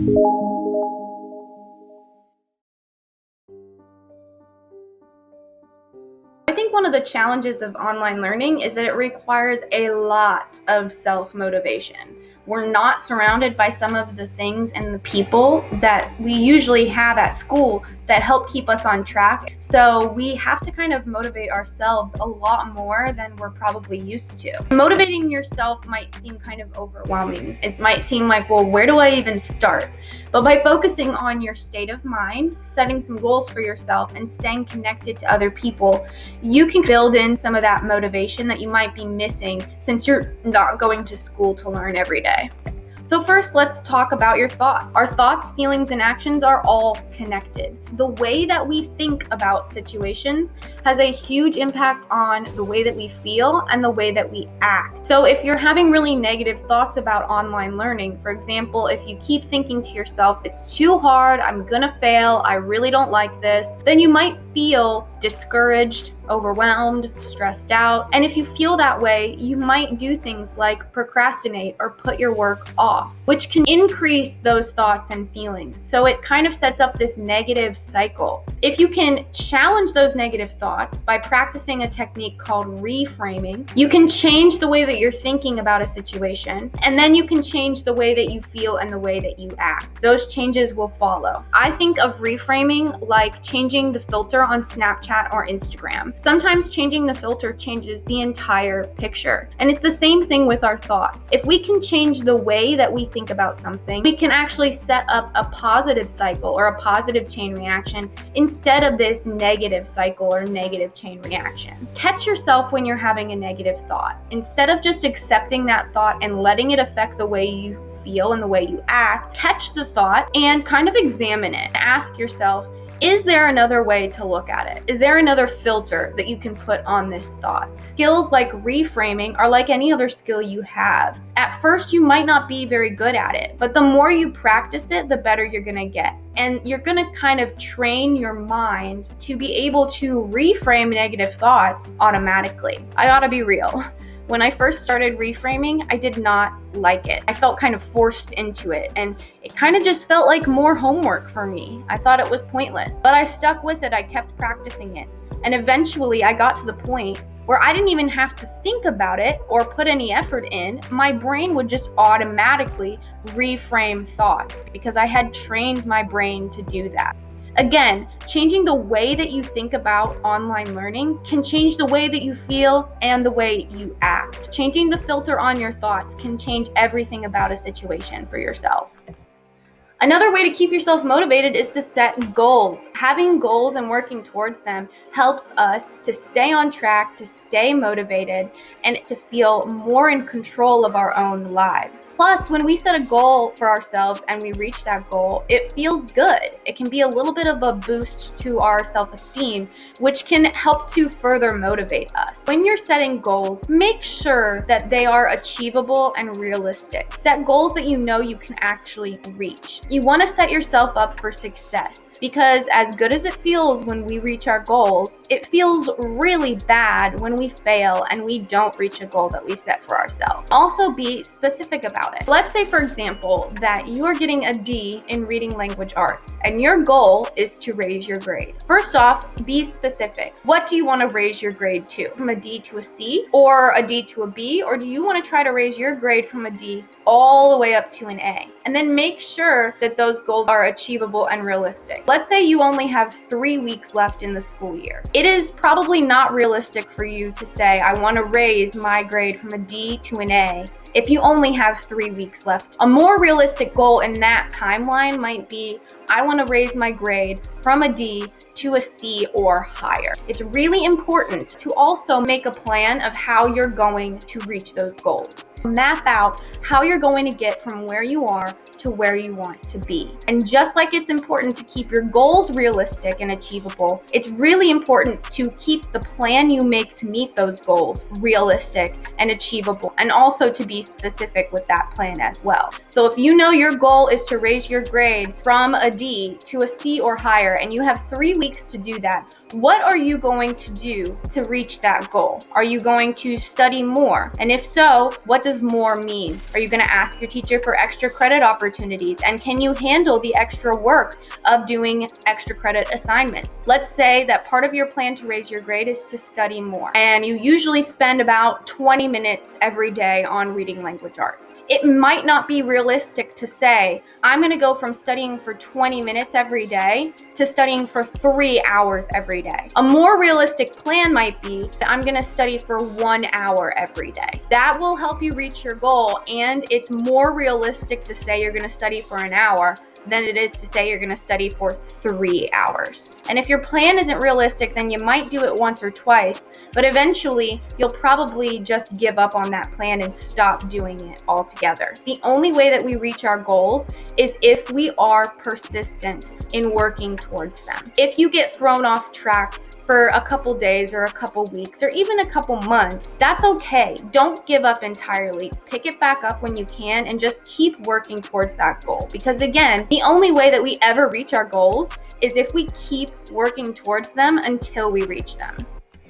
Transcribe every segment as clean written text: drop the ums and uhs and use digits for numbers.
I think one of the challenges of online learning is that it requires a lot of self-motivation. We're not surrounded by some of the things and the people that we usually have at school that help keep us on track. So we have to kind of motivate ourselves a lot more than we're probably used to. Motivating yourself might seem kind of overwhelming. It might seem like, well, where do I even start? But by focusing on your state of mind, setting some goals for yourself, and staying connected to other people, you can build in some of that motivation that you might be missing since you're not going to school to learn every day. So first, let's talk about your thoughts. Our thoughts, feelings, and actions are all connected. The way that we think about situations has a huge impact on the way that we feel and the way that we act. So if you're having really negative thoughts about online learning, for example, if you keep thinking to yourself, it's too hard, I'm gonna fail, I really don't like this, then you might feel discouraged, overwhelmed, stressed out. And if you feel that way, you might do things like procrastinate or put your work off, which can increase those thoughts and feelings. So it kind of sets up this negative cycle. If you can challenge those negative thoughts by practicing a technique called reframing, you can change the way that you're thinking about a situation, and then you can change the way that you feel and the way that you act. Those changes will follow. I think of reframing like changing the filter on Snapchat or Instagram. Sometimes changing the filter changes the entire picture. And it's the same thing with our thoughts. If we can change the way that we think about something, we can actually set up a positive cycle or a positive chain reaction instead of this negative cycle or negative chain reaction. Catch yourself when you're having a negative thought. Instead of just accepting that thought and letting it affect the way you feel and the way you act, catch the thought and kind of examine it. Ask yourself, is there another way to look at it? Is there another filter that you can put on this thought? Skills like reframing are like any other skill you have. At first, you might not be very good at it, but the more you practice it, the better you're gonna get. And you're gonna kind of train your mind to be able to reframe negative thoughts automatically. I gotta be real. When I first started reframing, I did not like it. I felt kind of forced into it, and it kind of just felt like more homework for me. I thought it was pointless, but I stuck with it. I kept practicing it, and eventually I got to the point where I didn't even have to think about it or put any effort in. My brain would just automatically reframe thoughts because I had trained my brain to do that. Again, changing the way that you think about online learning can change the way that you feel and the way you act. Changing the filter on your thoughts can change everything about a situation for yourself. Another way to keep yourself motivated is to set goals. Having goals and working towards them helps us to stay on track, to stay motivated, and to feel more in control of our own lives. Plus, when we set a goal for ourselves and we reach that goal, it feels good. It can be a little bit of a boost to our self-esteem, which can help to further motivate us. When you're setting goals, make sure that they are achievable and realistic. Set goals that you know you can actually reach. You want to set yourself up for success because as good as it feels when we reach our goals, it feels really bad when we fail and we don't reach a goal that we set for ourselves. Also, be specific about it. Let's say, for example, that you are getting a D in reading language arts and your goal is to raise your grade. First off, be specific. What do you want to raise your grade to? From a D to a C or a D to a B? Or do you want to try to raise your grade from a D all the way up to an A? And then make sure that those goals are achievable and realistic. Let's say you only have 3 weeks left in the school year. It is probably not realistic for you to say, I want to raise my grade from a D to an A if you only have 3 weeks left. A more realistic goal in that timeline might be, I want to raise my grade from a D to a C or higher. It's really important to also make a plan of how you're going to reach those goals. Map out how you're going to get from where you are to where you want to be. And just like it's important to keep your goals realistic and achievable, it's really important to keep the plan you make to meet those goals realistic and achievable, and also to be specific with that plan as well. So if you know your goal is to raise your grade from a D to a C or higher, and you have 3 weeks to do that, what are you going to do to reach that goal? Are you going to study more? And if so, what does does more mean? Are you going to ask your teacher for extra credit opportunities? And can you handle the extra work of doing extra credit assignments? Let's say that part of your plan to raise your grade is to study more, and you usually spend about 20 minutes every day on reading language arts. It might not be realistic to say, I'm going to go from studying for 20 minutes every day to studying for 3 hours every day. A more realistic plan might be that I'm going to study for 1 hour every day. That will help you reach your goal, and it's more realistic to say you're going to study for an hour than it is to say you're going to study for 3 hours. And if your plan isn't realistic, then you might do it once or twice, but eventually you'll probably just give up on that plan and stop doing it altogether. The only way that we reach our goals is if we are persistent in working towards them. If you get thrown off track for a couple days or a couple weeks or even a couple months, that's okay. Don't give up entirely. Pick it back up when you can and just keep working towards that goal. Because again, the only way that we ever reach our goals is if we keep working towards them until we reach them.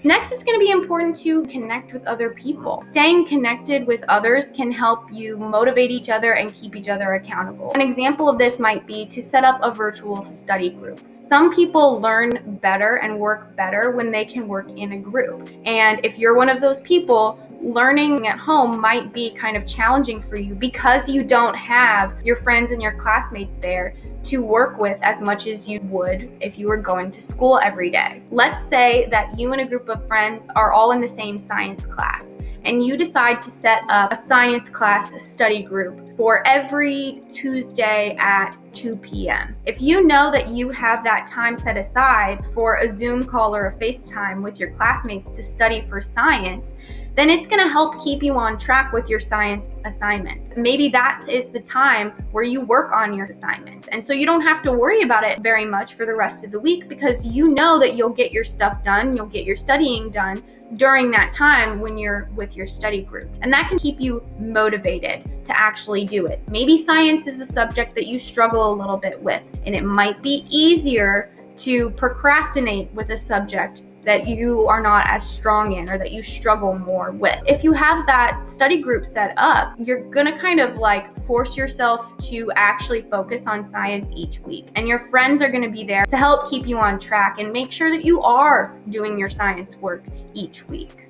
Next, it's going to be important to connect with other people. Staying connected with others can help you motivate each other and keep each other accountable. An example of this might be to set up a virtual study group. Some people learn better and work better when they can work in a group. And if you're one of those people, learning at home might be kind of challenging for you because you don't have your friends and your classmates there to work with as much as you would if you were going to school every day. Let's say that you and a group of friends are all in the same science class, and you decide to set up a science class study group for every Tuesday at 2 p.m. If you know that you have that time set aside for a Zoom call or a FaceTime with your classmates to study for science, then it's going to help keep you on track with your science assignments. Maybe that is the time where you work on your assignments. And so you don't have to worry about it very much for the rest of the week because you know that you'll get your stuff done, you'll get your studying done during that time when you're with your study group. And that can keep you motivated to actually do it. Maybe science is a subject that you struggle a little bit with, and it might be easier to procrastinate with a subject that you are not as strong in or that you struggle more with. If you have that study group set up, you're gonna kind of like force yourself to actually focus on science each week. And your friends are gonna be there to help keep you on track and make sure that you are doing your science work each week.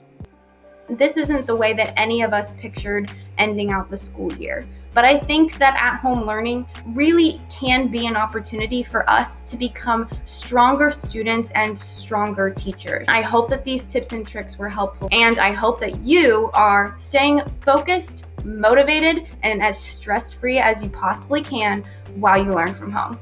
This isn't the way that any of us pictured ending out the school year. But I think that at-home learning really can be an opportunity for us to become stronger students and stronger teachers. I hope that these tips and tricks were helpful, and I hope that you are staying focused, motivated, and as stress-free as you possibly can while you learn from home.